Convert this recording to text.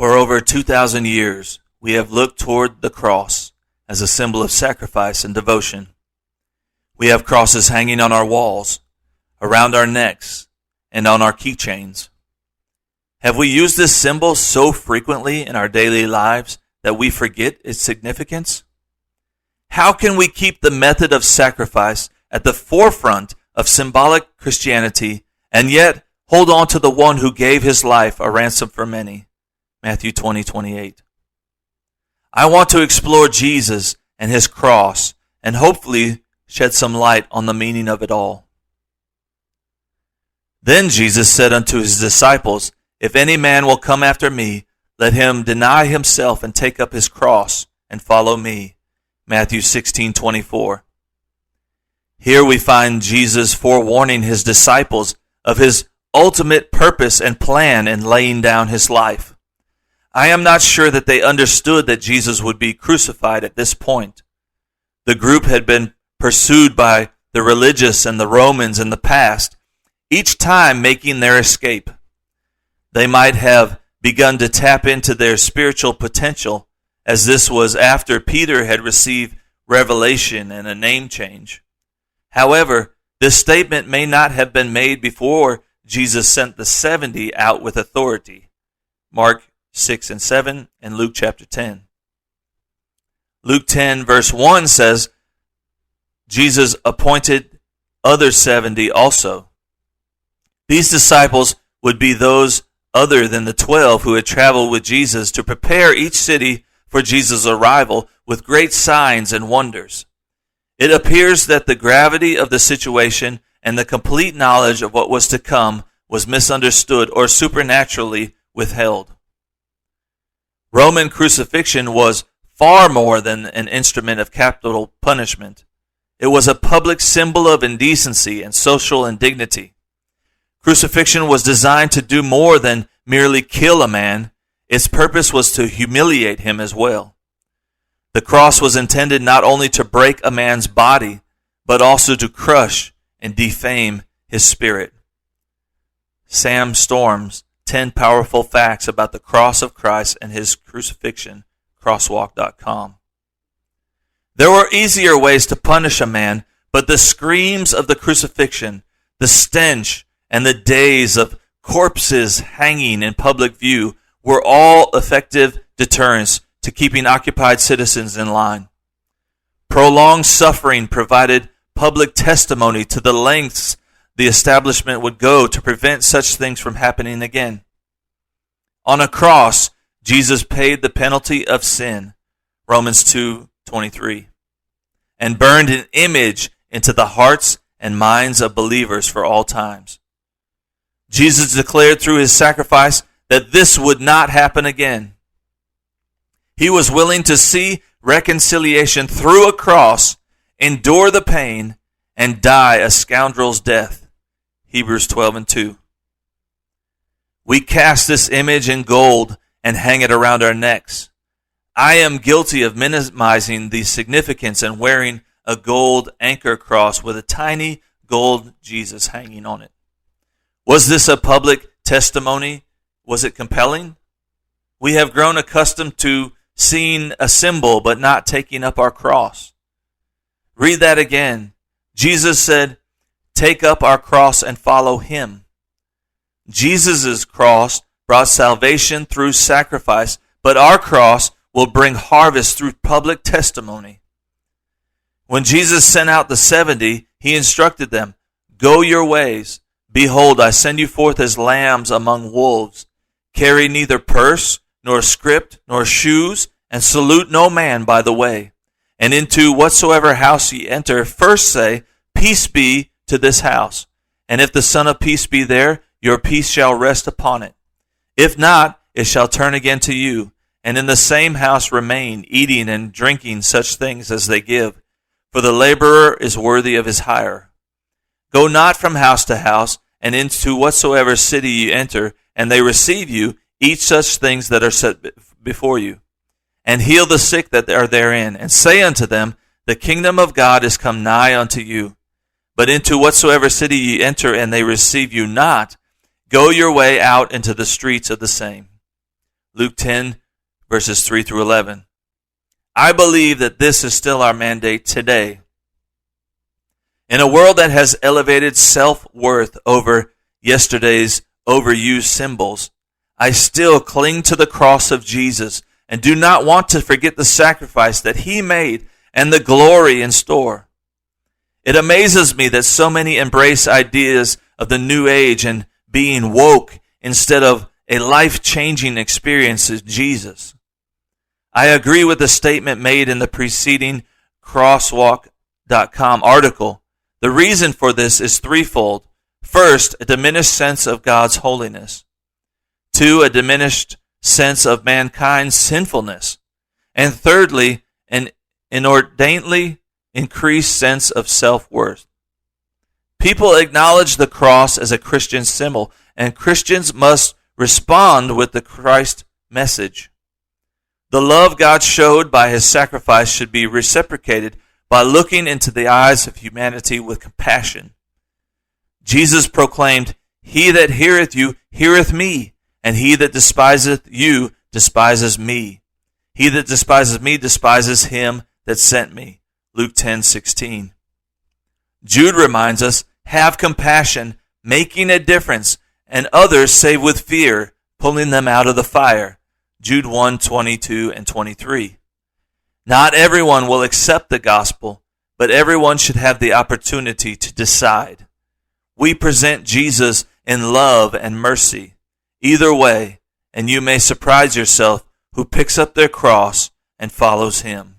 For over 2,000 years, we have looked toward the cross as a symbol of sacrifice and devotion. We have crosses hanging on our walls, around our necks, and on our keychains. Have we used this symbol so frequently in our daily lives that we forget its significance? How can we keep the method of sacrifice at the forefront of symbolic Christianity and yet hold on to the one who gave his life a ransom for many? Matthew 20:28. I want to explore Jesus and his cross and hopefully shed some light on the meaning of it all. Then Jesus said unto his disciples, If any man will come after me, let him deny himself and take up his cross and follow me. Matthew 16:24. Here we find Jesus forewarning his disciples of his ultimate purpose and plan in laying down his life. I am not sure that they understood that Jesus would be crucified at this point. The group had been pursued by the religious and the Romans in the past, each time making their escape. They might have begun to tap into their spiritual potential, as this was after Peter had received revelation and a name change. However, this statement may not have been made before Jesus sent the 70 out with authority. Mark 6 and 7 and Luke chapter 10. Luke 10 verse 1 says, Jesus appointed other 70 also. These disciples would be those other than the 12 who had traveled with Jesus to prepare each city for Jesus' arrival with great signs and wonders. It appears that the gravity of the situation and the complete knowledge of what was to come was misunderstood or supernaturally withheld. Roman crucifixion was far more than an instrument of capital punishment. It was a public symbol of indecency and social indignity. Crucifixion was designed to do more than merely kill a man. Its purpose was to humiliate him as well. The cross was intended not only to break a man's body, but also to crush and defame his spirit. Sam Storm's 10 Powerful Facts About the Cross of Christ and His Crucifixion, crosswalk.com. There were easier ways to punish a man, but the screams of the crucifixion, the stench, and the days of corpses hanging in public view were all effective deterrents to keeping occupied citizens in line. Prolonged suffering provided public testimony to the lengths the establishment would go to prevent such things from happening again. On a cross, Jesus paid the penalty of sin, Romans 2:23, and burned an image into the hearts and minds of believers for all times. Jesus declared through his sacrifice that this would not happen again. He was willing to see reconciliation through a cross, endure the pain, and die a scoundrel's death. Hebrews 12:2. We cast this image in gold and hang it around our necks. I am guilty of minimizing the significance and wearing a gold anchor cross with a tiny gold Jesus hanging on it. Was this a public testimony? Was it compelling? We have grown accustomed to seeing a symbol but not taking up our cross. Read that again. Jesus said, take up our cross and follow him. Jesus' cross brought salvation through sacrifice, but our cross will bring harvest through public testimony. When Jesus sent out the 70, he instructed them, go your ways. Behold, I send you forth as lambs among wolves. Carry neither purse, nor scrip, nor shoes, and salute no man by the way. And into whatsoever house ye enter, first say, peace be to this house. And if the Son of Peace be there, your peace shall rest upon it. If not, it shall turn again to you. And in the same house remain, eating and drinking such things as they give. For the laborer is worthy of his hire. Go not from house to house, and into whatsoever city ye enter, and they receive you, eat such things that are set before you. And heal the sick that are therein, and say unto them, the kingdom of God is come nigh unto you. But into whatsoever city ye enter, and they receive you not, go your way out into the streets of the same. Luke 10, verses 3 through 11. I believe that this is still our mandate today. In a world that has elevated self-worth over yesterday's overused symbols, I still cling to the cross of Jesus and do not want to forget the sacrifice that he made and the glory in store. It amazes me that so many embrace ideas of the new age and being woke instead of a life-changing experience in Jesus. I agree with the statement made in the preceding crosswalk.com article. The reason for this is threefold. First, a diminished sense of God's holiness. 2, a diminished sense of mankind's sinfulness. And thirdly, an inordinately increased sense of self-worth. People acknowledge the cross as a Christian symbol, and Christians must respond with the Christ message. The love God showed by his sacrifice should be reciprocated by looking into the eyes of humanity with compassion. Jesus proclaimed, "He that heareth you heareth me, and he that despiseth you despises me. He that despises me despises him that sent me." Luke 10:16. Jude reminds us, have compassion, making a difference, and others save with fear, pulling them out of the fire. Jude 1:22 and 23. Not everyone will accept the gospel, but everyone should have the opportunity to decide. We present Jesus in love and mercy. Either way, and you may surprise yourself who picks up their cross and follows him.